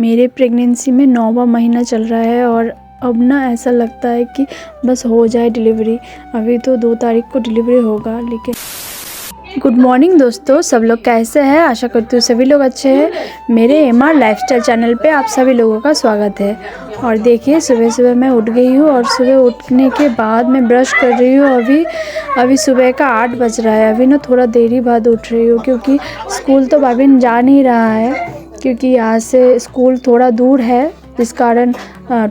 मेरे प्रेगनेंसी में 9वां महीना चल रहा है और अब ना ऐसा लगता है कि बस हो जाए डिलीवरी। अभी तो 2 तारीख को डिलीवरी होगा। लेकिन गुड मॉर्निंग दोस्तों, सब लोग कैसे हैं? आशा करती हूँ सभी लोग अच्छे हैं। मेरे MR लाइफस्टाइल चैनल पे आप सभी लोगों का स्वागत है। और देखिए सुबह सुबह मैं उठ गई हूँ और सुबह उठने के बाद मैं ब्रश कर रही हूँ। अभी सुबह का 8 बज रहा है। अभी ना थोड़ा देरी बाद उठ रही हूँ क्योंकि स्कूल तो बाबिन जा नहीं रहा है, क्योंकि यहाँ से स्कूल थोड़ा दूर है, जिस कारण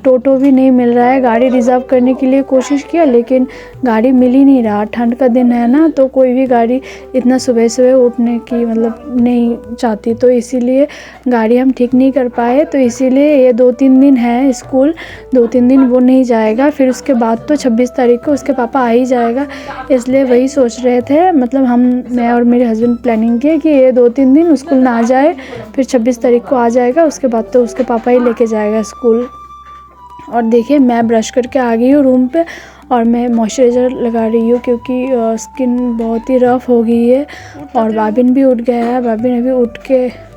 टोटो भी नहीं मिल रहा है। गाड़ी रिज़र्व करने के लिए कोशिश किया लेकिन गाड़ी मिल ही नहीं रहा। ठंड का दिन है ना, तो कोई भी गाड़ी इतना सुबह सुबह उठने की मतलब नहीं चाहती, तो इसीलिए गाड़ी हम ठीक नहीं कर पाए। तो इसीलिए ये 2-3 दिन है स्कूल, 2-3 दिन वो नहीं जाएगा। फिर उसके बाद तो 26 तारीख को उसके पापा आ ही जाएगा। इसलिए वही सोच रहे थे, मतलब मैं और मेरे हस्बैंड प्लानिंग किए कि ये 2-3 दिन स्कूल ना जाए, फिर 26 तारीख को आ जाएगा। उसके बाद तो उसके पापा ही लेके जाएगा स्कूल। और देखिए मैं ब्रश करके आ गई हूँ रूम पे और मैं मॉइस्चराइज़र लगा रही हूँ क्योंकि स्किन बहुत ही रफ़ हो गई है। और बाबिन भी उठ गया है। बाबिन अभी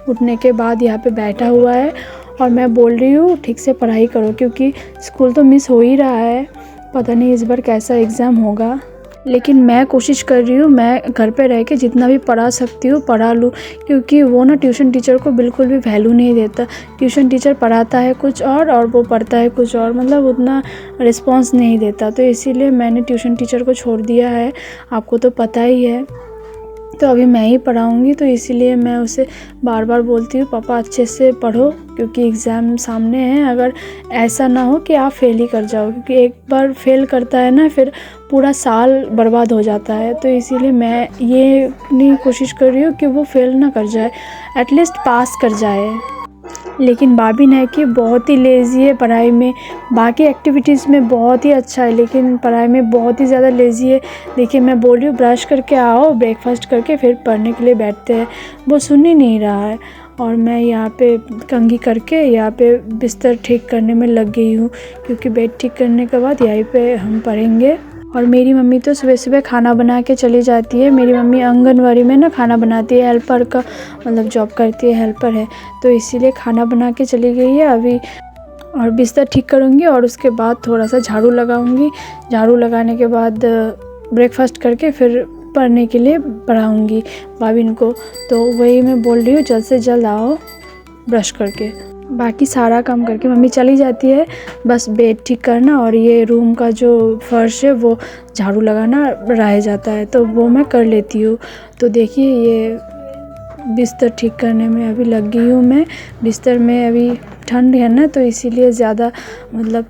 उठने के बाद यहाँ पे बैठा हुआ है और मैं बोल रही हूँ ठीक से पढ़ाई करो, क्योंकि स्कूल तो मिस हो ही रहा है। पता नहीं इस बार कैसा एग्ज़ाम होगा, लेकिन मैं कोशिश कर रही हूँ मैं घर पे रह के जितना भी पढ़ा सकती हूँ पढ़ा लूँ, क्योंकि वो ना ट्यूशन टीचर को बिल्कुल भी वैल्यू नहीं देता। ट्यूशन टीचर पढ़ाता है कुछ और वो पढ़ता है कुछ और, मतलब उतना रिस्पांस नहीं देता। तो इसीलिए मैंने ट्यूशन टीचर को छोड़ दिया है, आपको तो पता ही है। तो अभी मैं ही पढ़ाऊँगी, तो इसीलिए मैं उसे बार बार बोलती हूँ पापा अच्छे से पढ़ो, क्योंकि एग्ज़ाम सामने है। अगर ऐसा ना हो कि आप फेल ही कर जाओ, क्योंकि एक बार फेल करता है ना फिर पूरा साल बर्बाद हो जाता है। तो इसीलिए मैं ये नहीं कोशिश कर रही हूँ कि वो फेल ना कर जाए, एटलीस्ट पास कर जाए। लेकिन बाबिन है कि बहुत ही लेज़ी है पढ़ाई में। बाकी एक्टिविटीज़ में बहुत ही अच्छा है, लेकिन पढ़ाई में बहुत ही ज़्यादा लेज़ी है। देखिए मैं बोल रही हूँ ब्रश करके आओ, ब्रेकफास्ट करके फिर पढ़ने के लिए बैठते हैं, वो सुन ही नहीं रहा है। और मैं यहाँ पे कंघी करके यहाँ पे बिस्तर ठीक करने में लग गई हूँ, क्योंकि बेड ठीक करने के बाद यहीं पे हम पढ़ेंगे। और मेरी मम्मी तो सुबह सुबह खाना बना के चली जाती है। मेरी मम्मी आंगनवाड़ी में ना खाना बनाती है, हेल्पर का मतलब जॉब करती है, हेल्पर है, तो इसीलिए खाना बना के चली गई है अभी। और बिस्तर ठीक करूँगी और उसके बाद थोड़ा सा झाड़ू लगाऊँगी। झाड़ू लगाने के बाद ब्रेकफास्ट करके फिर पढ़ने के लिए पढ़ाऊँगी बाबिन को। तो वही मैं बोल रही हूँ जल्द से जल्द आओ ब्रश करके। बाकी सारा काम करके मम्मी चली जाती है, बस बेड ठीक करना और ये रूम का जो फर्श है वो झाड़ू लगाना रह जाता है, तो वो मैं कर लेती हूँ। तो देखिए ये बिस्तर ठीक करने में अभी लग गई हूँ मैं। बिस्तर में अभी ठंड है ना, तो इसीलिए ज़्यादा मतलब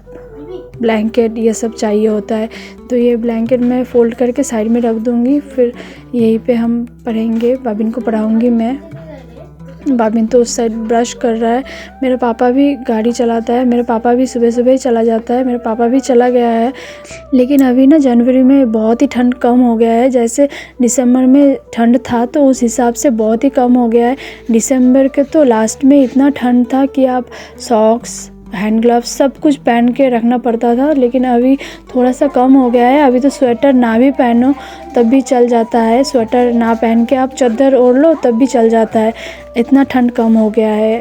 ब्लैंकेट ये सब चाहिए होता है। तो ये ब्लैंकेट मैं फ़ोल्ड करके साइड में रख दूँगी, फिर यहीं पे हम पढ़ेंगे। बाबिन को पढ़ाऊँगी मैं। बाबिन तो उस साइड ब्रश कर रहा है। मेरा पापा भी गाड़ी चलाता है, मेरा पापा भी सुबह सुबह ही चला जाता है। मेरा पापा भी चला गया है। लेकिन अभी ना जनवरी में बहुत ही ठंड कम हो गया है। जैसे दिसंबर में ठंड था तो उस हिसाब से बहुत ही कम हो गया है। दिसंबर के तो लास्ट में इतना ठंड था कि आप सॉक्स, हैंड ग्लव्स सब कुछ पहन के रखना पड़ता था, लेकिन अभी थोड़ा सा कम हो गया है। अभी तो स्वेटर ना भी पहनो तब भी चल जाता है, स्वेटर ना पहन के आप चादर ओढ़ लो तब भी चल जाता है, इतना ठंड कम हो गया है।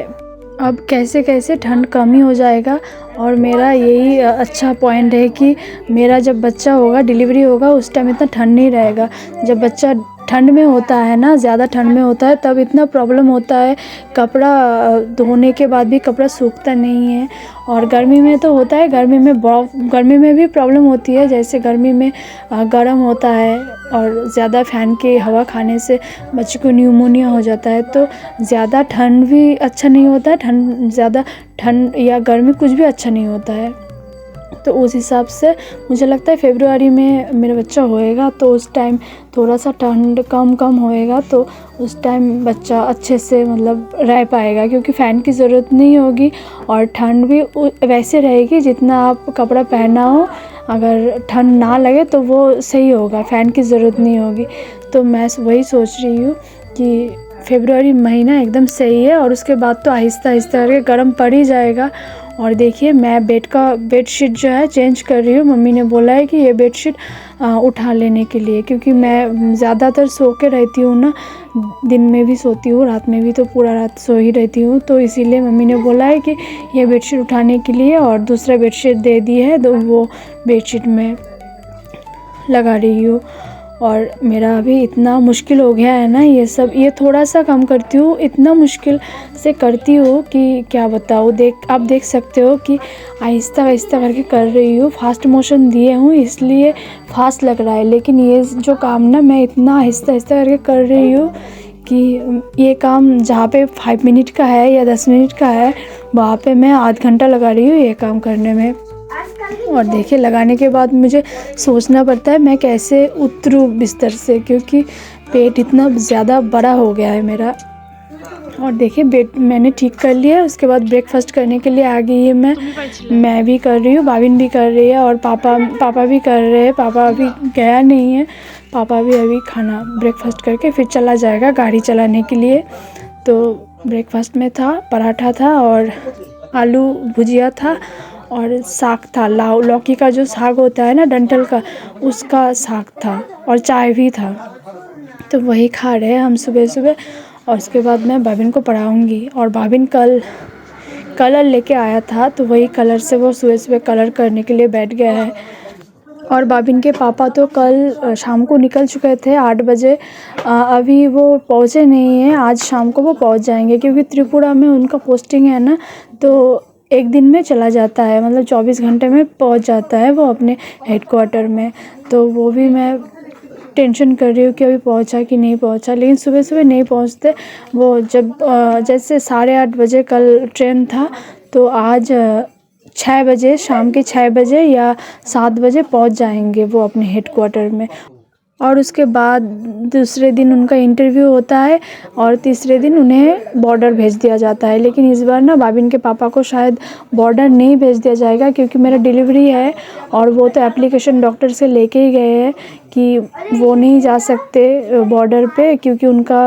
अब कैसे कैसे ठंड कम ही हो जाएगा। और मेरा यही अच्छा पॉइंट है कि मेरा जब बच्चा होगा, डिलीवरी होगा, उस टाइम इतना ठंड नहीं रहेगा। जब बच्चा ठंड में होता है ना, ज़्यादा ठंड में होता है, तब इतना प्रॉब्लम होता है। कपड़ा धोने के बाद भी कपड़ा सूखता नहीं है। और गर्मी में तो होता है, गर्मी में भी प्रॉब्लम होती है। जैसे गर्मी में गर्म होता है और ज़्यादा फ़ैन की हवा खाने से बच्चे को न्यूमोनिया हो जाता है। तो ज़्यादा ठंड भी अच्छा नहीं होता है, ज़्यादा ठंड या गर्मी कुछ भी अच्छा नहीं होता है। तो उस हिसाब से मुझे लगता है फरवरी में मेरा बच्चा होएगा, तो उस टाइम थोड़ा सा ठंड कम होएगा, तो उस टाइम बच्चा अच्छे से मतलब रह पाएगा, क्योंकि फ़ैन की ज़रूरत नहीं होगी और ठंड भी वैसे रहेगी जितना आप कपड़ा पहना हो। अगर ठंड ना लगे तो वो सही होगा, फ़ैन की ज़रूरत नहीं होगी। तो मैं वही सोच रही हूँ कि फरवरी महीना एकदम सही है, और उसके बाद तो आहिस्ता आहिस्ता करके गर्म पड़ ही जाएगा। और देखिए मैं बेडशीट जो है चेंज कर रही हूँ। मम्मी ने बोला है कि ये बेडशीट उठा लेने के लिए, क्योंकि मैं ज़्यादातर सो के रहती हूँ ना, दिन में भी सोती हूँ, रात में भी तो पूरा रात सो ही रहती हूँ। तो इसीलिए मम्मी ने बोला है कि ये बेडशीट उठाने के लिए, और दूसरा बेडशीट दे दी है तो वो बेडशीट में लगा रही हूँ। और मेरा अभी इतना मुश्किल हो गया है ना ये सब, ये थोड़ा सा काम करती हूँ, इतना मुश्किल से करती हूँ कि क्या बताऊँ। आप देख सकते हो कि आहिस्ता आहिस्ता करके कर रही हूँ। फास्ट मोशन दिए हूँ इसलिए फास्ट लग रहा है, लेकिन ये जो काम ना मैं इतना आहिस्ता आहिस्ता करके कर रही हूँ कि ये काम जहाँ पे 5 मिनट का है या 10 मिनट का है, वहाँ पे मैं आध घंटा लगा रही हूँ ये काम करने में। और देखिए लगाने के बाद मुझे सोचना पड़ता है मैं कैसे उतरूँ बिस्तर से, क्योंकि पेट इतना ज़्यादा बड़ा हो गया है मेरा। और देखिए बेड मैंने ठीक कर लिया है। उसके बाद ब्रेकफास्ट करने के लिए आ गई है मैं भी कर रही हूँ, बाबिन भी कर रही है, और पापा भी कर रहे हैं। पापा अभी गया नहीं है, पापा भी अभी खाना ब्रेकफास्ट करके फिर चला जाएगा गाड़ी चलाने के लिए। तो ब्रेकफास्ट में था पराठा था और आलू भुजिया था और साग था, लौकी का जो साग होता है ना डंठल का, उसका साग था, और चाय भी था। तो वही खा रहे हैं हम सुबह सुबह। और उसके बाद मैं बाबिन को पढ़ाऊँगी। और बाबिन कल कलर लेके आया था, तो वही कलर से वो सुबह सुबह कलर करने के लिए बैठ गया है। और बाबिन के पापा तो कल शाम को निकल चुके थे 8 बजे। अभी वो पहुँचे नहीं हैं, आज शाम को वो पहुँच जाएंगे, क्योंकि त्रिपुरा में उनका पोस्टिंग है ना, तो एक दिन में चला जाता है, मतलब 24 घंटे में पहुँच जाता है वो अपने हेडक्वार्टर में। तो वो भी मैं टेंशन कर रही हूँ कि अभी पहुँचा कि नहीं पहुँचा, लेकिन सुबह सुबह नहीं पहुँचते वो। जब जैसे 8:30 बजे कल ट्रेन था, तो आज 6 बजे, शाम के 6 बजे या 7 बजे पहुँच जाएंगे वो अपने हेडक्वार्टर में। और उसके बाद दूसरे दिन उनका इंटरव्यू होता है, और तीसरे दिन उन्हें बॉर्डर भेज दिया जाता है। लेकिन इस बार ना बाबिन के पापा को शायद बॉर्डर नहीं भेज दिया जाएगा, क्योंकि मेरा डिलीवरी है, और वो तो एप्लीकेशन डॉक्टर से लेके ही गए हैं कि वो नहीं जा सकते बॉर्डर पे, क्योंकि उनका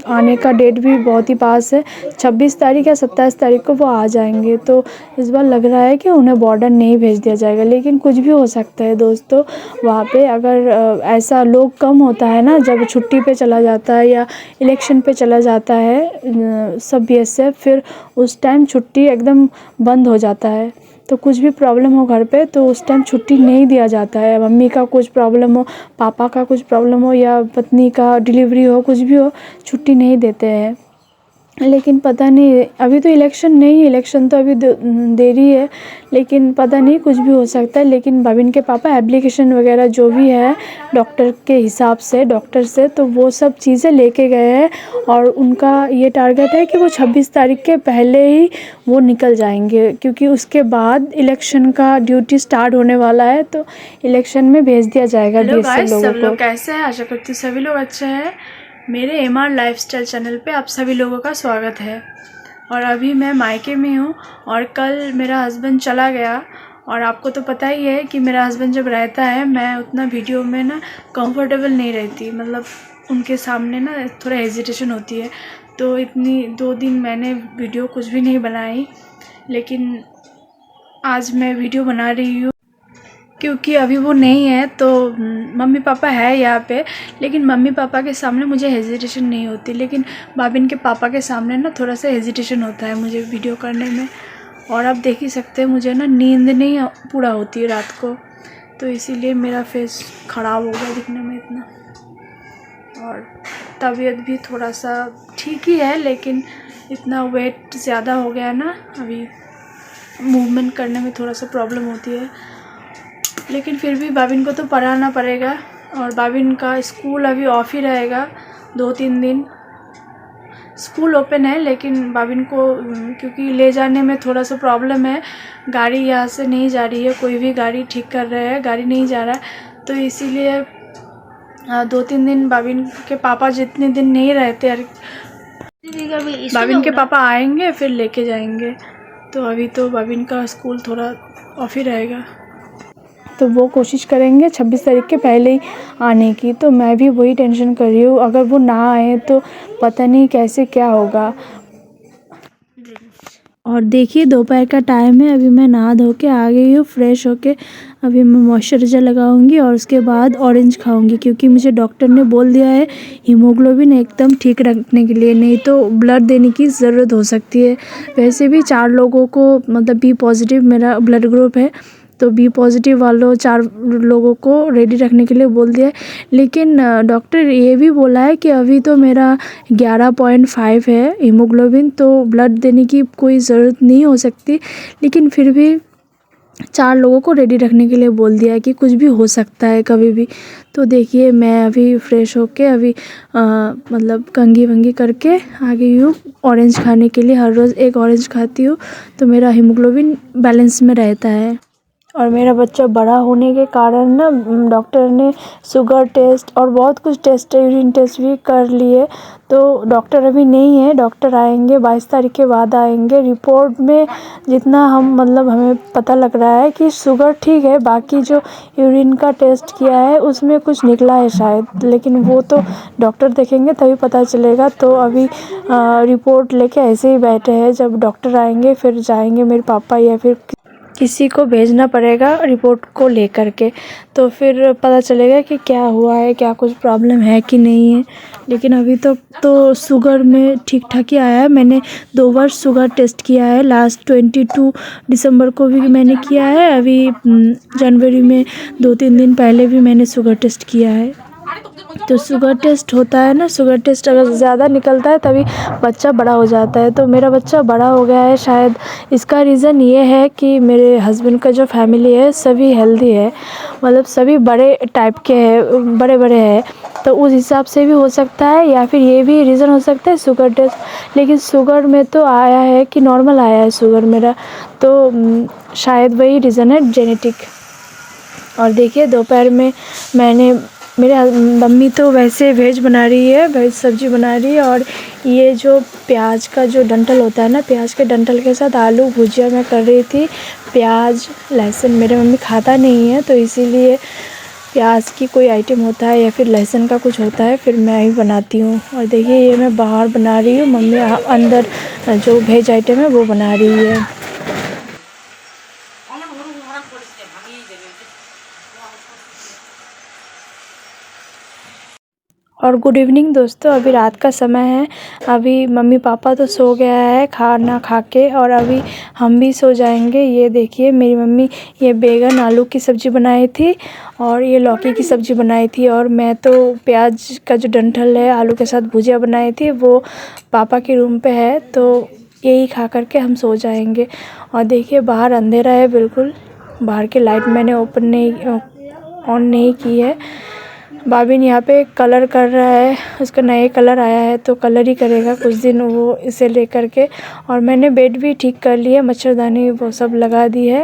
आने का डेट भी बहुत ही पास है। 26 तारीख या 27 तारीख को वो आ जाएंगे। तो इस बार लग रहा है कि उन्हें बॉर्डर नहीं भेज दिया जाएगा, लेकिन कुछ भी हो सकता है दोस्तों। वहाँ पे अगर ऐसा लोग कम होता है ना, जब छुट्टी पे चला जाता है या इलेक्शन पे चला जाता है सब BSF, फिर उस टाइम छुट्टी एकदम बंद हो जाता है। तो कुछ भी प्रॉब्लम हो घर पे तो उस टाइम छुट्टी नहीं दिया जाता है। मम्मी का कुछ प्रॉब्लम हो, पापा का कुछ प्रॉब्लम हो, या पत्नी का डिलीवरी हो, कुछ भी हो, छुट्टी नहीं देते हैं। लेकिन पता नहीं, अभी तो इलेक्शन तो अभी देरी है, लेकिन पता नहीं कुछ भी हो सकता है। लेकिन बाबिन के पापा एप्लीकेशन वगैरह जो भी है डॉक्टर के हिसाब से, डॉक्टर से, तो वो सब चीज़ें लेके गए हैं। और उनका ये टारगेट है कि वो 26 तारीख के पहले ही वो निकल जाएंगे, क्योंकि उसके बाद इलेक्शन का ड्यूटी स्टार्ट होने वाला है, तो इलेक्शन में भेज दिया जाएगा BSF लोगों को। सब लोग कैसे हैं? आशा करती हूँ सभी लोग अच्छे हैं। मेरे MR लाइफस्टाइल चैनल पे आप सभी लोगों का स्वागत है। और अभी मैं मायके में हूँ, और कल मेरा हस्बैंड चला गया। और आपको तो पता ही है कि मेरा हस्बैंड जब रहता है, मैं उतना वीडियो में ना कंफर्टेबल नहीं रहती, मतलब उनके सामने ना थोड़ा हेजिटेशन होती है। तो 2 दिन मैंने वीडियो कुछ भी नहीं बनाई, लेकिन आज मैं वीडियो बना रही हूँ, क्योंकि अभी वो नहीं है। तो मम्मी पापा है यहाँ पे, लेकिन मम्मी पापा के सामने मुझे हेजिटेशन नहीं होती, लेकिन बाबिन के पापा के सामने ना थोड़ा सा हेजिटेशन होता है मुझे वीडियो करने में। और आप देख ही सकते हैं मुझे ना नींद नहीं पूरा होती है रात को, तो इसीलिए मेरा फेस ख़राब हो गया दिखने में इतना। और तबीयत भी थोड़ा सा ठीक ही है, लेकिन इतना वेट ज़्यादा हो गया ना, अभी मूवमेंट करने में थोड़ा सा प्रॉब्लम होती है। लेकिन फिर भी बाबिन को तो पढ़ाना पड़ेगा, और बाबिन का स्कूल अभी ऑफ ही रहेगा 2-3 दिन। स्कूल ओपन है, लेकिन बाबिन को क्योंकि ले जाने में थोड़ा सा प्रॉब्लम है, गाड़ी यहाँ से नहीं जा रही है, कोई भी गाड़ी ठीक कर रहे हैं, गाड़ी नहीं जा रहा है। तो इसीलिए 2-3 दिन बाबिन के पापा जितने दिन नहीं रहते, बाबिन के पापा आएंगे फिर लेके जाएंगे। तो अभी तो बाबिन का स्कूल थोड़ा ऑफ ही रहेगा, तो वो कोशिश करेंगे 26 तारीख के पहले ही आने की। तो मैं भी वही टेंशन कर रही हूँ, अगर वो ना आए तो पता नहीं कैसे क्या होगा। और देखिए दोपहर का टाइम है, अभी मैं नहा धो के आ गई हूँ फ्रेश होके। अभी मैं मॉइस्चराइज़र लगाऊंगी और उसके बाद ऑरेंज खाऊंगी, क्योंकि मुझे डॉक्टर ने बोल दिया है हीमोग्लोबिन एकदम ठीक रखने के लिए, नहीं तो ब्लड देने की ज़रूरत हो सकती है। वैसे भी 4 लोगों को मतलब बी पॉजिटिव मेरा ब्लड ग्रुप है, तो बी पॉजिटिव वालों 4 लोगों को रेडी रखने के लिए बोल दिया है। लेकिन डॉक्टर ये भी बोला है कि अभी तो मेरा 11.5 है हीमोग्लोबिन, तो ब्लड देने की कोई ज़रूरत नहीं हो सकती। लेकिन फिर भी 4 लोगों को रेडी रखने के लिए बोल दिया है कि कुछ भी हो सकता है कभी भी। तो देखिए मैं अभी फ्रेश होके अभी मतलब कंघी वंगी करके आ गई हूँ ऑरेंज खाने के लिए। हर रोज़ एक ऑरेंज खाती हूँ तो मेरा हीमोग्लोबिन बैलेंस में रहता है। और मेरा बच्चा बड़ा होने के कारण ना डॉक्टर ने शुगर टेस्ट और बहुत कुछ टेस्ट, यूरिन टेस्ट भी कर लिए। तो डॉक्टर अभी नहीं है, डॉक्टर आएंगे 22 तारीख के बाद आएंगे। रिपोर्ट में जितना मतलब हमें पता लग रहा है कि शुगर ठीक है, बाकी जो यूरिन का टेस्ट किया है उसमें कुछ निकला है शायद, लेकिन वो तो डॉक्टर देखेंगे तभी पता चलेगा। तो अभी रिपोर्ट लेके ऐसे ही बैठे हैं, जब डॉक्टर आएंगे फिर जाएंगे मेरे पापा या फिर किसी को भेजना पड़ेगा रिपोर्ट को लेकर के, तो फिर पता चलेगा कि क्या हुआ है, क्या कुछ प्रॉब्लम है कि नहीं है। लेकिन अभी तक तो शुगर में ठीक ठाक ही आया है। मैंने 2 बार शुगर टेस्ट किया है, लास्ट 22 दिसंबर को भी मैंने किया है, अभी जनवरी में 2-3 दिन पहले भी मैंने शुगर टेस्ट किया है। तो शुगर टेस्ट होता है ना, शुगर टेस्ट अगर ज़्यादा निकलता है तभी बच्चा बड़ा हो जाता है। तो मेरा बच्चा बड़ा हो गया है, शायद इसका रीज़न ये है कि मेरे हस्बैंड का जो फैमिली है सभी हेल्दी है, मतलब सभी बड़े टाइप के हैं, बड़े बड़े हैं। तो उस हिसाब से भी हो सकता है, या फिर ये भी रीज़न हो सकता है शुगर टेस्ट। लेकिन शुगर में तो आया है कि नॉर्मल आया है शुगर मेरा, तो शायद वही रीज़न है, जेनेटिक। और देखिए दोपहर में मेरे मम्मी तो वैसे वेज बना रही है, वेज सब्ज़ी बना रही है। और ये जो प्याज का जो डंठल होता है ना, प्याज के डंठल के साथ आलू भुजिया मैं कर रही थी। प्याज लहसुन मेरे मम्मी खाता नहीं है, तो इसीलिए प्याज की कोई आइटम होता है या फिर लहसुन का कुछ होता है फिर मैं ही बनाती हूँ। और देखिए ये मैं बाहर बना रही हूँ, मम्मी अंदर जो वेज आइटम है वो बना रही है। और गुड इवनिंग दोस्तों, अभी रात का समय है। अभी मम्मी पापा तो सो गया है खाना खा के, और अभी हम भी सो जाएंगे। ये देखिए मेरी मम्मी ये बैगन आलू की सब्ज़ी बनाई थी और ये लौकी की सब्ज़ी बनाई थी, और मैं तो प्याज का जो डंठल है आलू के साथ भुजिया बनाई थी, वो पापा के रूम पे है। तो यही खा करके हम सो जाएंगे। और देखिए बाहर अंधेरा है बिल्कुल, बाहर की लाइट मैंने ऑन नहीं की है। बाबिन यहाँ पे कलर कर रहा है, उसका नए कलर आया है तो कलर ही करेगा कुछ दिन वो इसे लेकर के। और मैंने बेड भी ठीक कर लिया, मच्छरदानी वो सब लगा दी है।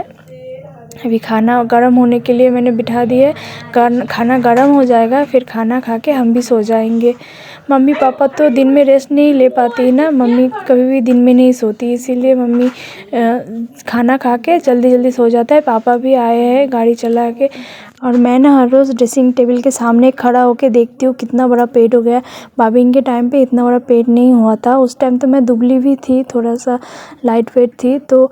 अभी खाना गर्म होने के लिए मैंने बिठा दी है, खाना गर्म हो जाएगा फिर खाना खा के हम भी सो जाएंगे। मम्मी पापा तो दिन में रेस्ट नहीं ले पाती ना, मम्मी कभी भी दिन में नहीं सोती, इसीलिए मम्मी खाना खा के जल्दी जल्दी सो जाता है। पापा भी आए हैं गाड़ी चला के। और मैं ना हर रोज़ ड्रेसिंग टेबल के सामने खड़ा होके देखती हूँ कितना बड़ा पेट हो गया। बाबिन के टाइम पे इतना बड़ा पेट नहीं हुआ था, उस टाइम तो मैं दुबली भी थी, थोड़ा सा लाइट वेट थी, तो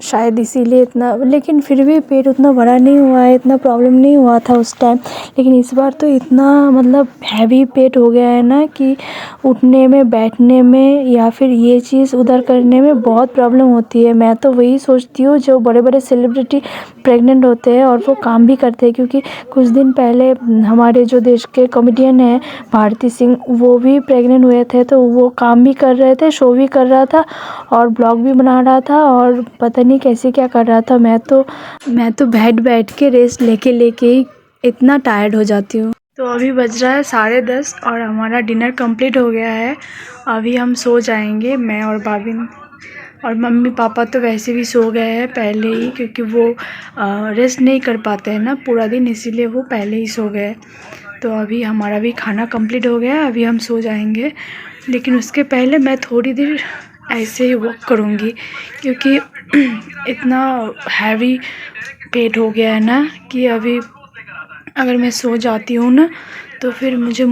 शायद इसीलिए इतना, लेकिन फिर भी पेट उतना बड़ा नहीं हुआ है, इतना प्रॉब्लम नहीं हुआ था उस टाइम। लेकिन इस बार तो इतना मतलब हैवी पेट हो गया है ना कि उठने में बैठने में या फिर ये चीज़ उधर करने में बहुत प्रॉब्लम होती है। मैं तो वही सोचती हूँ जो बड़े बड़े सेलिब्रिटी प्रेग्नेंट होते हैं और वो काम भी करते हैं, क्योंकि कुछ दिन पहले हमारे जो देश के कॉमेडियन हैं भारती सिंह, वो भी प्रेग्नेंट हुए थे, तो वो काम भी कर रहे थे, शो भी कर रहा था और ब्लॉग भी बना रहा था और पता नहीं कैसे क्या कर रहा था। मैं तो बैठ के रेस्ट लेके ही इतना टायर्ड हो जाती हूँ। तो अभी बज रहा है 10:30 और हमारा डिनर कंप्लीट हो गया है। अभी हम सो जाएंगे, मैं और बाबिन। और मम्मी पापा तो वैसे भी सो गए हैं पहले ही, क्योंकि वो रेस्ट नहीं कर पाते हैं ना पूरा दिन, इसीलिए वो पहले ही सो गए। तो अभी हमारा भी खाना कंप्लीट हो गया, अभी हम सो जाएंगे। लेकिन उसके पहले मैं थोड़ी देर ऐसे ही वॉक करूँगी, क्योंकि इतना हैवी पेट हो गया है ना कि अभी अगर मैं सो जाती हूँ ना तो फिर मुझे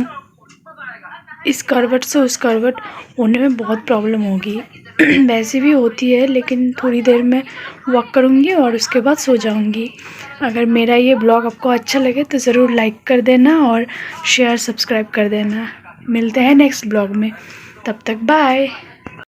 इस करवट से उस करवट होने में बहुत प्रॉब्लम होगी। वैसे भी होती है, लेकिन थोड़ी देर में वॉक करूँगी और उसके बाद सो जाऊँगी। अगर मेरा ये ब्लॉग आपको अच्छा लगे तो ज़रूर लाइक कर देना और शेयर सब्सक्राइब कर देना। मिलते हैं नेक्स्ट ब्लॉग में, तब तक बाय।